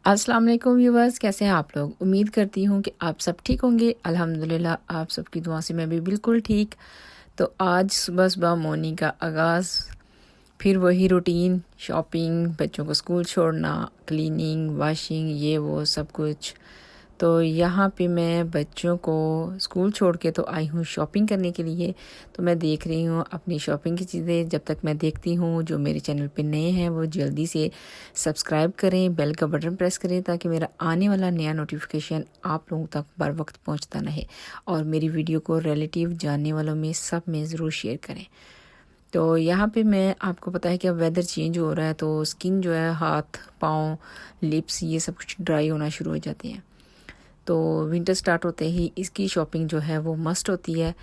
अस्सलाम वालेकुम व्यूवर्स, कैसे हैं आप लोग। उम्मीद करती हूँ कि आप सब ठीक होंगे। अल्हम्दुलिल्लाह आप सबकी दुआ से मैं भी बिल्कुल ठीक। तो आज सुबह सुबह मॉर्निंग का आगाज़, फिर वही रूटीन, शॉपिंग, बच्चों को स्कूल छोड़ना, क्लीनिंग, वॉशिंग, ये वो सब कुछ। तो यहाँ पे मैं बच्चों को स्कूल छोड़ के तो आई हूँ शॉपिंग करने के लिए। तो मैं देख रही हूँ अपनी शॉपिंग की चीज़ें। जब तक मैं देखती हूँ, जो मेरे चैनल पे नए हैं वो जल्दी से सब्सक्राइब करें, बेल का बटन प्रेस करें ताकि मेरा आने वाला नया नोटिफिकेशन आप लोगों तक बर वक्त पहुँचता रहे। और मेरी वीडियो को रिलेटिव जानने वालों में सब में ज़रूर शेयर करें। तो यहाँ पे मैं आपको पता है कि अब वेदर चेंज हो रहा है, तो स्किन जो है, हाथ पाँव लिप्स, ये सब कुछ ड्राई होना शुरू हो जाते हैं। तो विंटर स्टार्ट होते ही इसकी शॉपिंग जो है वो मस्ट होती है।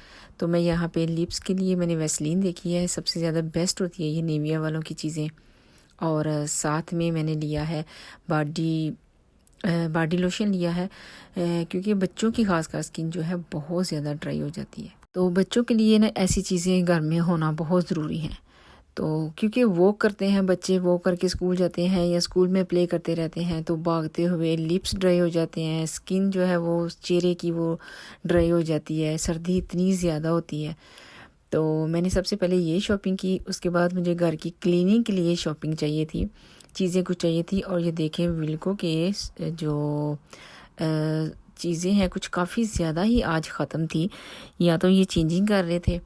तो मैं यहाँ पे लिप्स के लिए मैंने वैसलीन देखी है, सबसे ज़्यादा बेस्ट होती है ये निविया वालों की चीज़ें। और साथ में मैंने लिया है बॉडी लोशन लिया है, क्योंकि बच्चों की खासकर स्किन जो है बहुत ज़्यादा ड्राई हो जाती है। तो बच्चों के लिए ना ऐसी चीज़ें घर में होना बहुत ज़रूरी है। तो क्योंकि वॉक करते हैं बच्चे, वॉक करके स्कूल जाते हैं या स्कूल में प्ले करते रहते हैं, तो भागते हुए लिप्स ड्राई हो जाते हैं, स्किन जो है वो चेहरे की वो ड्राई हो जाती है, सर्दी इतनी ज़्यादा होती है। तो मैंने सबसे पहले ये शॉपिंग की। उसके बाद मुझे घर की क्लीनिंग के लिए शॉपिंग चाहिए थी, चीज़ें कुछ चाहिए थी। और ये देखें विल्को के जो चीज़ें हैं कुछ काफ़ी ज़्यादा ही आज ख़त्म थी, या तो ये चेंजिंग कर रहे थे।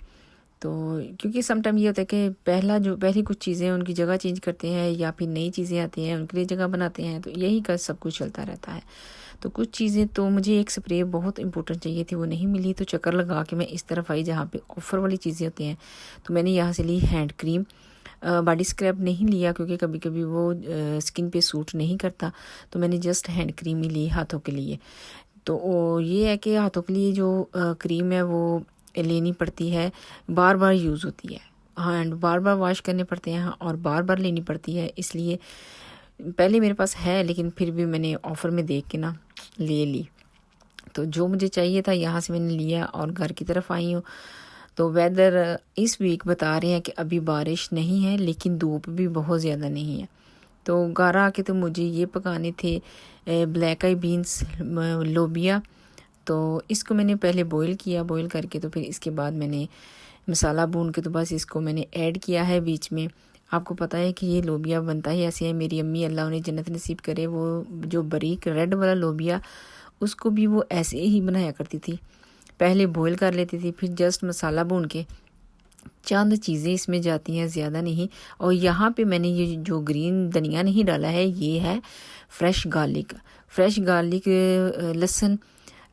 तो क्योंकि सम टाइम ये होता है कि पहली कुछ चीज़ें उनकी जगह चेंज करते हैं, या फिर नई चीज़ें आती हैं उनके लिए जगह बनाते हैं, तो यही का सब कुछ चलता रहता है। तो कुछ चीज़ें, तो मुझे एक स्प्रे बहुत इंपॉर्टेंट चाहिए थी, वो नहीं मिली। तो चक्कर लगा के मैं इस तरफ आई जहाँ पे ऑफ़र वाली चीज़ें होती हैं। तो मैंने यहाँ से ली हैंड क्रीम। बॉडी स्क्रब नहीं लिया क्योंकि कभी कभी वो स्किन पे सूट नहीं करता। तो मैंने जस्ट हैंड क्रीम ही ली हाथों के लिए। तो ये है कि हाथों के लिए जो क्रीम है वो लेनी पड़ती है, बार बार यूज़ होती है। हाँ, एंड बार बार वॉश करने पड़ते हैं और बार बार लेनी पड़ती है। इसलिए पहले मेरे पास है, लेकिन फिर भी मैंने ऑफ़र में देख के ना ले ली। तो जो मुझे चाहिए था यहाँ से मैंने लिया और घर की तरफ आई हूँ। तो वेदर इस वीक बता रहे हैं कि अभी बारिश नहीं है, लेकिन धूप भी बहुत ज़्यादा नहीं है। तो घर आके तो मुझे ये पकाने थे ब्लैक आई बीन्स, लोबिया। तो इसको मैंने पहले बॉईल किया, बॉईल करके तो फिर इसके बाद मैंने मसाला भून के तो बस इसको मैंने ऐड किया है बीच में। आपको पता है कि ये लोबिया बनता ही ऐसे है। मेरी अम्मी, अल्लाह उन्हें जन्नत नसीब करे, वो जो बारीक रेड वाला लोबिया, उसको भी वो ऐसे ही बनाया करती थी। पहले बॉईल कर लेती थी, फिर जस्ट मसाला भून के चंद चीज़ें इसमें जाती हैं, ज़्यादा नहीं। और यहाँ पे मैंने ये जो ग्रीन धनिया नहीं डाला है, ये है फ्रेश गार्लिक। फ्रेश गार्लिक, लहसुन,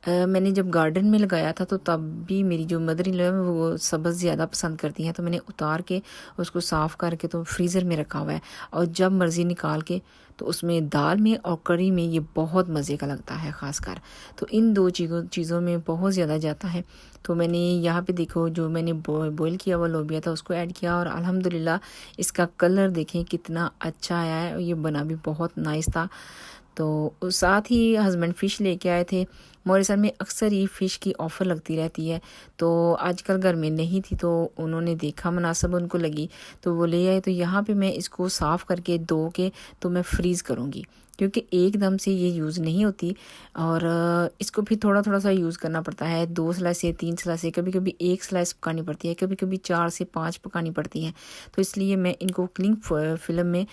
मैंने जब गार्डन में लगाया था तो तब भी मेरी जो मदर इन लॉ है वो सब्ज़ ज़्यादा पसंद करती हैं। तो मैंने उतार के उसको साफ़ करके तो फ्रीज़र में रखा हुआ है, और जब मर्ज़ी निकाल के तो उसमें दाल में और कढ़ी में ये बहुत मज़े का लगता है ख़ासकर। तो इन दो चीज़ों में बहुत ज़्यादा जाता है। तो मैंने यहाँ पे देखो, जो मैंने बॉईल किया हुआ लोबिया था उसको ऐड किया, और अल्हम्दुलिल्लाह इसका कलर देखें कितना अच्छा आया है, और ये बना भी बहुत नाइस था। तो साथ ही हस्बैंड फ़िश लेके आए थे। मॉरिसन में अक्सर ही फ़िश की ऑफ़र लगती रहती है, तो आजकल घर में नहीं थी, तो उन्होंने देखा मुनासिब उनको लगी तो वो ले आए। तो यहाँ पे मैं इसको साफ़ करके धो के तो मैं फ्रीज़ करूँगी, क्योंकि एकदम से ये यूज़ नहीं होती। और इसको फिर थोड़ा थोड़ा सा यूज़ करना पड़ता है, 2 स्लाइस 3 स्लाइस, कभी कभी 1 स्लाइस पकानी पड़ती है, कभी कभी 4 से 5 पकानी पड़ती हैं। तो इसलिए मैं इनको क्लिंग फिल्म में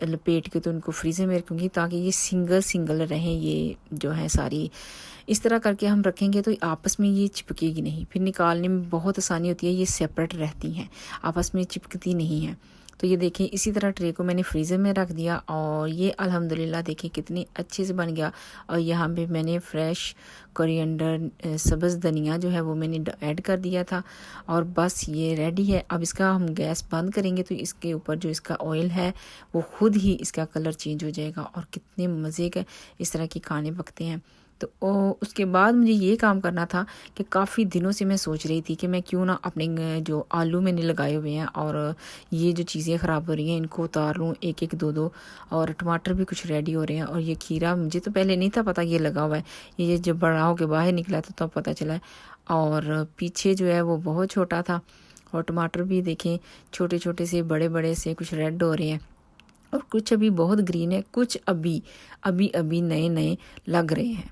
लपेट के तो इनको फ्रीज़र में रखूँगी, ताकि ये सिंगल सिंगल रहें। ये जो है सारी इस तरह करके हम रखेंगे तो आपस में ये चिपकेगी नहीं, फिर निकालने में बहुत आसानी होती है। ये सेपरेट रहती हैं, आपस में चिपकती नहीं हैं। तो ये देखिए, इसी तरह ट्रे को मैंने फ्रीज़र में रख दिया, और ये अल्हम्दुलिल्लाह देखिए कितनी अच्छे से बन गया। और यहाँ पे मैंने फ्रेश कोरिएंडर, सब्ज़ धनिया जो है वो मैंने ऐड कर दिया था, और बस ये रेडी है। अब इसका हम गैस बंद करेंगे तो इसके ऊपर जो इसका ऑयल है वो खुद ही इसका कलर चेंज हो जाएगा, और कितने मज़े के इस तरह के खाने पकते हैं। तो उसके बाद मुझे ये काम करना था कि काफ़ी दिनों से मैं सोच रही थी कि मैं क्यों ना अपने जो आलू मैंने लगाए हुए हैं और ये जो चीज़ें ख़राब हो रही हैं इनको उतार लूँ, एक एक दो दो। और टमाटर भी कुछ रेडी हो रहे हैं, और ये खीरा मुझे तो पहले नहीं था पता ये लगा हुआ है, ये जब बड़ा होकर बाहर निकला था तब पता चला है। और पीछे जो है वो बहुत छोटा था, और टमाटर भी देखें छोटे छोटे से बड़े बड़े से कुछ रेड हो रहे हैं। और कुछ अभी बहुत ग्रीन है, कुछ अभी अभी अभी नए नए लग रहे हैं।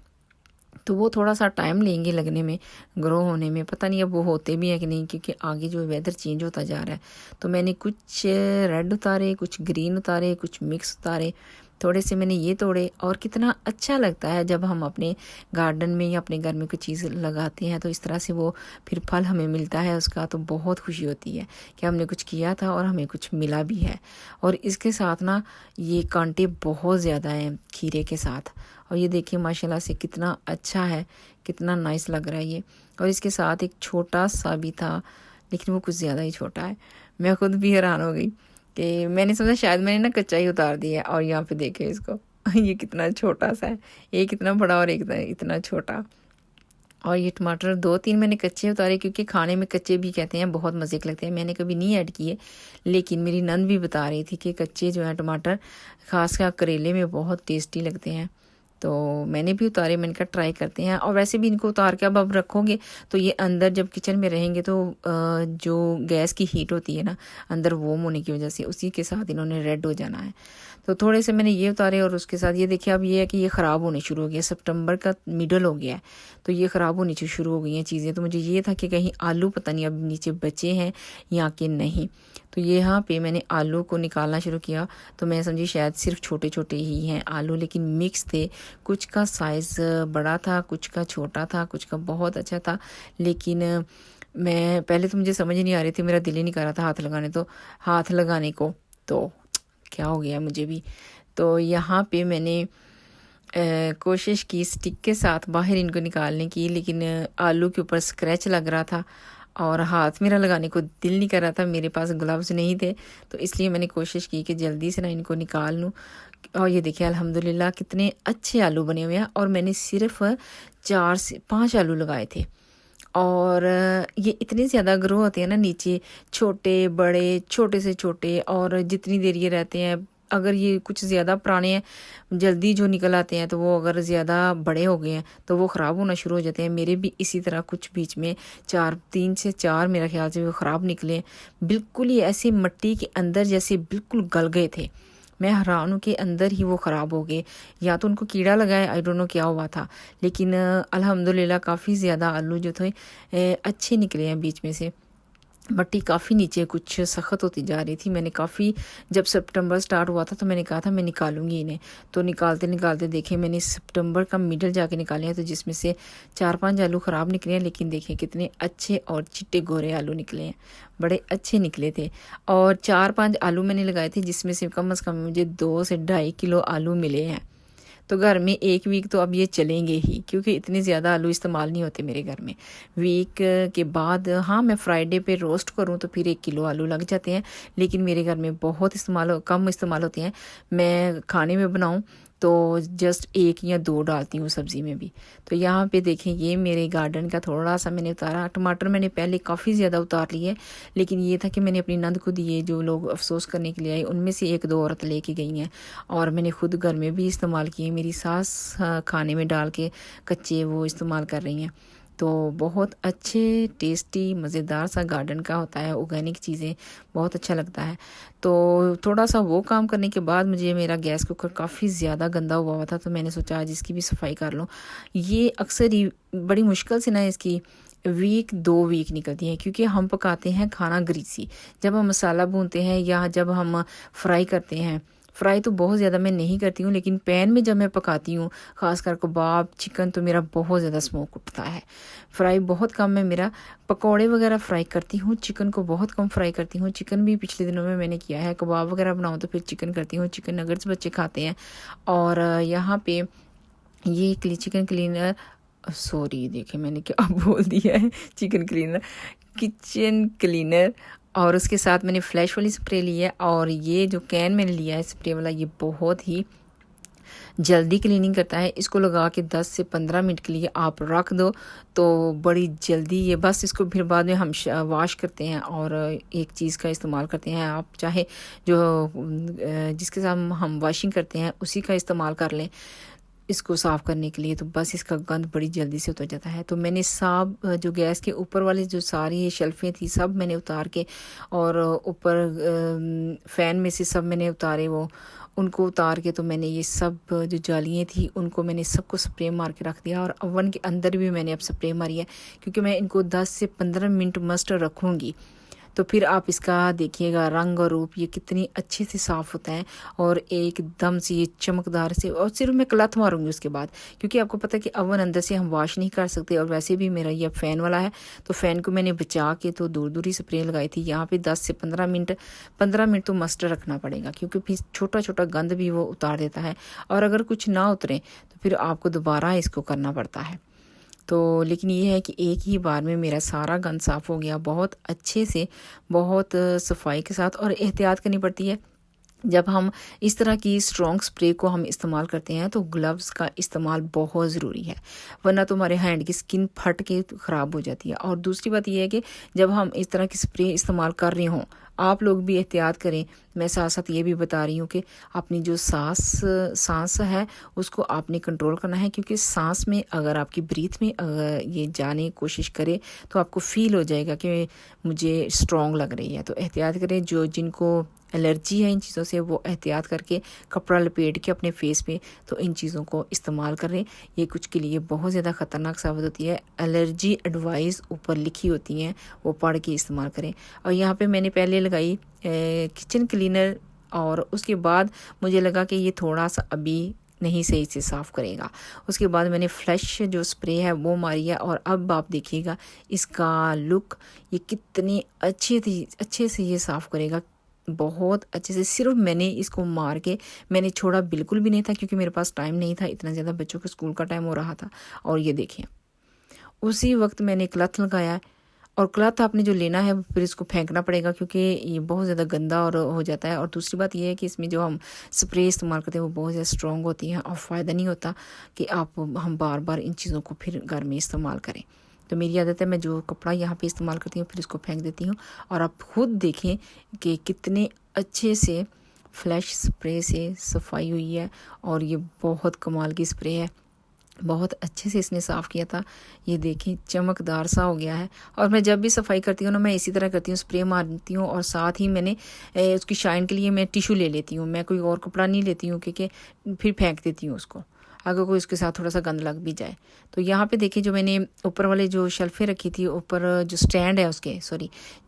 तो वो थोड़ा सा टाइम लेंगे लगने में, ग्रो होने में। पता नहीं अब वो होते भी हैं कि नहीं, क्योंकि आगे जो वेदर चेंज होता जा रहा है। तो मैंने कुछ रेड उतारे, कुछ ग्रीन उतारे, कुछ मिक्स उतारे, थोड़े से मैंने ये तोड़े। और कितना अच्छा लगता है जब हम अपने गार्डन में या अपने घर में कोई चीज़ लगाते हैं तो इस तरह से वो फिर फल हमें मिलता है उसका, तो बहुत खुशी होती है कि हमने कुछ किया था और हमें कुछ मिला भी है। और इसके साथ ना ये कांटे बहुत ज़्यादा हैं खीरे के साथ, और ये देखिए माशाल्लाह से कितना अच्छा है, कितना नाइस लग रहा है ये। और इसके साथ एक छोटा सा भी था, लेकिन वो कुछ ज़्यादा ही छोटा है। मैं खुद भी हैरान हो गई कि मैंने सोचा शायद मैंने ना कच्चा ही उतार दिया है। और यहाँ पे देखे इसको ये कितना छोटा सा है, एक इतना बड़ा और एक इतना छोटा। और ये टमाटर 2-3 मैंने कच्चे उतारे, क्योंकि खाने में कच्चे भी कहते हैं बहुत मज़े के लगते हैं। मैंने कभी नहीं ऐड किए, लेकिन मेरी नंद भी बता रही थी कि कच्चे जो हैं टमाटर खासकर करेले में बहुत टेस्टी लगते हैं। तो मैंने भी उतारे, मैंने कहा ट्राई करते हैं। और वैसे भी इनको उतार के अब रखोगे तो ये अंदर जब किचन में रहेंगे तो जो गैस की हीट होती है ना अंदर वार्म होने की वजह से, उसी के साथ इन्होंने रेड हो जाना है। तो थोड़े से मैंने ये उतारे, और उसके साथ ये देखिए अब ये है कि ये ख़राब होने शुरू हो गया। सितंबर का मिडल हो गया है तो ये ख़राब होनी शुरू हो गई हैं चीज़ें। तो मुझे ये था कि कहीं आलू पता नहीं अब नीचे बचे हैं या कि नहीं। तो यहाँ पे मैंने आलू को निकालना शुरू किया, तो मैं समझी शायद सिर्फ छोटे छोटे ही हैं आलू, लेकिन मिक्स थे। कुछ का साइज़ बड़ा था, कुछ का छोटा था, कुछ का बहुत अच्छा था। लेकिन मैं पहले तो मुझे समझ नहीं आ रही थी, मेरा दिल ही नहीं कर रहा था हाथ लगाने को। तो क्या हो गया मुझे भी। तो यहाँ पे मैंने कोशिश की स्टिक के साथ बाहर इनको निकालने की, लेकिन आलू के ऊपर स्क्रैच लग रहा था और हाथ मेरा लगाने को दिल नहीं कर रहा था। मेरे पास ग्लव्स नहीं थे, तो इसलिए मैंने कोशिश की कि जल्दी से ना इनको निकाल लूँ। और ये देखिए अल्हम्दुलिल्लाह कितने अच्छे आलू बने हुए हैं। और मैंने सिर्फ 4 से 5 आलू लगाए थे। और ये इतने ज़्यादा ग्रो होते हैं ना नीचे, छोटे बड़े, छोटे से छोटे, और जितनी देर ये रहते हैं, अगर ये कुछ ज़्यादा पुराने हैं जल्दी जो निकल आते हैं, तो वो अगर ज़्यादा बड़े हो गए हैं तो वो ख़राब होना शुरू हो जाते हैं। मेरे भी इसी तरह कुछ बीच में 3 से 4 मेरा ख्याल से वो ख़राब निकले, बिल्कुल ही ऐसे मिट्टी के अंदर जैसे बिल्कुल गल गए थे। मैं हैरान हूँ कि अंदर ही वो ख़राब हो गए, या तो उनको कीड़ा लगा है, आई डोंट नो क्या हुआ था। लेकिन अल्हम्दुलिल्लाह काफ़ी ज़्यादा आलू जो थे अच्छे निकले हैं बीच में से। मट्टी काफ़ी नीचे कुछ सख्त होती जा रही थी। मैंने काफ़ी, जब सितंबर स्टार्ट हुआ था तो मैंने कहा था मैं निकालूंगी इन्हें। तो निकालते निकालते देखे मैंने सितंबर का मिडल जाके निकाले हैं, तो जिसमें से 4-5 आलू ख़राब निकले हैं, लेकिन देखें कितने अच्छे और चिट्टे गोरे आलू निकले हैं, बड़े अच्छे निकले थे। और 4-5 आलू मैंने लगाए थे, जिसमें से कम से कम मुझे 2 से 2.5 किलो आलू मिले हैं। तो घर में 1 वीक तो अब ये चलेंगे ही, क्योंकि इतने ज़्यादा आलू इस्तेमाल नहीं होते मेरे घर में। वीक के बाद हाँ मैं फ्राइडे पे रोस्ट करूँ तो फिर 1 किलो आलू लग जाते हैं, लेकिन मेरे घर में बहुत कम इस्तेमाल होते हैं। मैं खाने में बनाऊँ तो जस्ट 1 या 2 डालती हूँ सब्ज़ी में भी। तो यहाँ पे देखें ये मेरे गार्डन का थोड़ा सा मैंने उतारा। टमाटर मैंने पहले काफ़ी ज़्यादा उतार लिए, लेकिन ये था कि मैंने अपनी नंद को दिए, जो लोग अफसोस करने के लिए आए उनमें से 1-2 औरत लेके गई हैं, और मैंने खुद घर में भी इस्तेमाल किए। मेरी सास खाने में डाल के कच्चे वो इस्तेमाल कर रही हैं। तो बहुत अच्छे टेस्टी मज़ेदार सा गार्डन का होता है, ऑर्गेनिक चीज़ें बहुत अच्छा लगता है। तो थोड़ा सा वो काम करने के बाद मुझे मेरा गैस कुकर काफ़ी ज़्यादा गंदा हुआ था, तो मैंने सोचा आज इसकी भी सफाई कर लूँ। ये अक्सर ही बड़ी मुश्किल से ना इसकी 2 वीक निकलती हैं, क्योंकि हम पकाते हैं खाना ग्रीसी। जब हम मसाला भूनते हैं या जब हम फ्राई करते हैं, फ्राई तो बहुत ज़्यादा मैं नहीं करती हूँ, लेकिन पैन में जब मैं पकाती हूँ खासकर कबाब चिकन, तो मेरा बहुत ज़्यादा स्मोक उठता है। फ्राई बहुत कम है मेरा, पकौड़े वगैरह फ्राई करती हूँ, चिकन को बहुत कम फ्राई करती हूँ। चिकन भी पिछले दिनों में मैंने किया है, कबाब वगैरह बनाऊँ तो फिर चिकन करती हूँ। चिकन नगेट्स बच्चे खाते हैं। और यहाँ पे ये चिकन क्लीनर, सॉरी देखे मैंने क्या बोल दिया है, किचन क्लीनर। और उसके साथ मैंने फ्लैश वाली स्प्रे ली है, और ये जो कैन मैंने लिया है स्प्रे वाला, ये बहुत ही जल्दी क्लीनिंग करता है। इसको लगा के 10 से 15 मिनट के लिए आप रख दो तो बड़ी जल्दी ये, बस इसको फिर बाद में हम वॉश करते हैं और एक चीज़ का इस्तेमाल करते हैं। आप चाहे जो जिसके साथ हम वॉशिंग करते हैं उसी का इस्तेमाल कर लें। इसको साफ़ करने के लिए, तो बस इसका गंद बड़ी जल्दी से उतर जाता है। तो मैंने सब जो गैस के ऊपर वाले जो सारी शेल्फ़ें थी सब मैंने उतार के, और ऊपर फ़ैन में से सब मैंने उतारे, वो उनको उतार के तो मैंने ये सब जो जालियाँ थी उनको मैंने सबको स्प्रे मार के रख दिया। और ओवन के अंदर भी मैंने अब स्प्रे मारी है, क्योंकि मैं इनको 10 से 15 मिनट मस्ट रखूँगी। तो फिर आप इसका देखिएगा रंग और रूप ये कितनी अच्छे से साफ़ होता है, और एकदम से ये चमकदार से। और सिर्फ मैं क्लथ मारूंगी उसके बाद, क्योंकि आपको पता है कि ओवन अंदर से हम वॉश नहीं कर सकते। और वैसे भी मेरा ये फ़ैन वाला है, तो फ़ैन को मैंने बचा के तो दूर दूर ही स्प्रे लगाई थी। यहाँ पे 10 से 15 मिनट तो मस्ट रखना पड़ेगा, क्योंकि फिर छोटा छोटा गंद भी वो उतार देता है। और अगर कुछ ना उतरे तो फिर आपको दोबारा इसको करना पड़ता है। तो लेकिन ये है कि एक ही बार में मेरा सारा गंद साफ़ हो गया, बहुत अच्छे से, बहुत सफाई के साथ। और एहतियात करनी पड़ती है जब हम इस तरह की स्ट्रॉन्ग स्प्रे को हम इस्तेमाल करते हैं, तो ग्लव्स का इस्तेमाल बहुत ज़रूरी है, वरना तो हमारे हैंड की स्किन फट के ख़राब हो जाती है। और दूसरी बात यह है कि जब हम इस तरह की स्प्रे इस्तेमाल कर रहे हों, आप लोग भी एहतियात करें। मैं साथ साथ ये भी बता रही हूँ कि अपनी जो सांस है उसको आपने कंट्रोल करना है, क्योंकि सांस में अगर आपकी ब्रीथ में अगर ये जाने की कोशिश करे तो आपको फील हो जाएगा कि मुझे स्ट्रॉन्ग लग रही है। तो एहतियात करें, जो जिनको एलर्जी है इन चीज़ों से वो एहतियात करके कपड़ा लपेट के अपने फेस पे तो इन चीज़ों को इस्तेमाल करें। ये कुछ के लिए बहुत ज़्यादा ख़तरनाक साबित होती है। एलर्जी एडवाइस ऊपर लिखी होती हैं, वो पढ़ के इस्तेमाल करें। और यहाँ पे मैंने पहले लगाई किचन क्लीनर, और उसके बाद मुझे लगा कि ये थोड़ा सा अभी नहीं सही से साफ़ करेगा। उसके बाद मैंने फ्लैश जो स्प्रे है वो मारी है, और अब आप देखिएगा इसका लुक, ये कितनी अच्छे से ये साफ़ करेगा, बहुत अच्छे से। सिर्फ मैंने इसको मार के मैंने छोड़ा बिल्कुल भी नहीं था, क्योंकि मेरे पास टाइम नहीं था इतना ज़्यादा, बच्चों के स्कूल का टाइम हो रहा था। और ये देखें, उसी वक्त मैंने क्लथ लगाया, और क्लथ आपने जो लेना है फिर इसको फेंकना पड़ेगा, क्योंकि ये बहुत ज़्यादा गंदा और हो जाता है। और दूसरी बात ये है कि इसमें जो हम स्प्रे इस्तेमाल करते हैं वो बहुत ज़्यादा स्ट्रॉन्ग होती हैं, और फ़ायदा नहीं होता कि हम बार बार इन चीज़ों को फिर घर में इस्तेमाल करें। तो मेरी आदत है, मैं जो कपड़ा यहाँ पे इस्तेमाल करती हूँ फिर इसको फेंक देती हूँ। और आप खुद देखें कि कितने अच्छे से फ्लैश स्प्रे से सफाई हुई है, और ये बहुत कमाल की स्प्रे है, बहुत अच्छे से इसने साफ़ किया था। ये देखें चमकदार सा हो गया है। और मैं जब भी सफाई करती हूँ ना, मैं इसी तरह करती हूँ, स्प्रे मारती हूँ, और साथ ही मैंने उसकी शाइन के लिए मैं टिश्यू ले लेती हूँ। मैं कोई और कपड़ा नहीं लेती हूँ, क्योंकि फिर फेंक देती हूँ उसको, अगर कोई उसके साथ थोड़ा सा गंद लग भी जाए। तो यहाँ पे देखिए, जो मैंने ऊपर वाले जो शेल्फ़ें रखी थी, ऊपर जो स्टैंड है उसके,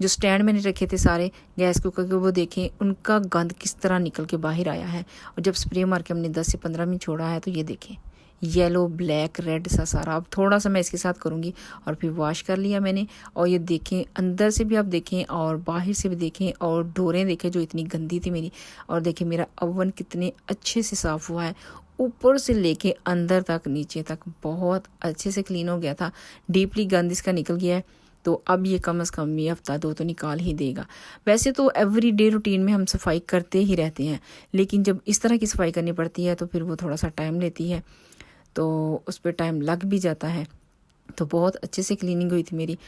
जो स्टैंड मैंने रखे थे सारे गैस कुकर के, वो देखें उनका गंद किस तरह निकल के बाहर आया है। और जब स्प्रे मार के हमने 10 से 15 मिनट छोड़ा है, तो ये देखें येलो ब्लैक रेड सा सारा। अब थोड़ा सा मैं इसके साथ करूँगी, और फिर वॉश कर लिया मैंने। और ये देखें अंदर से भी आप देखें और बाहर से भी देखें, और डोरें देखें जो इतनी गंदी थी मेरी। और देखें मेरा ओवन कितने अच्छे से साफ़ हुआ है, ऊपर से लेके अंदर तक, नीचे तक बहुत अच्छे से क्लीन हो गया था। डीपली गंद इसका निकल गया है। तो अब ये कम से कम ये हफ्ता 2 तो निकाल ही देगा। वैसे तो एवरी डे रूटीन में हम सफाई करते ही रहते हैं, लेकिन जब इस तरह की सफाई करनी पड़ती है तो फिर वो थोड़ा सा टाइम लेती है, तो उस पर टाइम लग भी जाता है। तो बहुत अच्छे से क्लीनिंग हुई थी मेरी।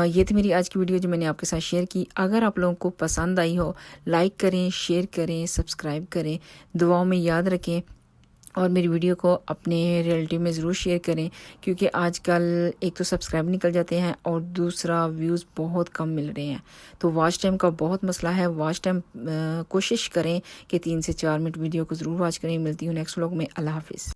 ये थी मेरी आज की वीडियो जो मैंने आपके साथ शेयर की। अगर आप लोगों को पसंद आई हो, लाइक करें, शेयर करें, सब्सक्राइब करें, दुआओं में याद रखें, और मेरी वीडियो को अपने रिलेटिव में ज़रूर शेयर करें, क्योंकि आजकल एक तो सब्सक्राइब निकल जाते हैं, और दूसरा व्यूज़ बहुत कम मिल रहे हैं। तो वॉच टाइम का बहुत मसला है। वॉच टाइम कोशिश करें कि 3 से 4 मिनट वीडियो को ज़रूर वॉच करें। मिलती हूँ नेक्स्ट व्लॉग में। अल्लाह हाफिज़।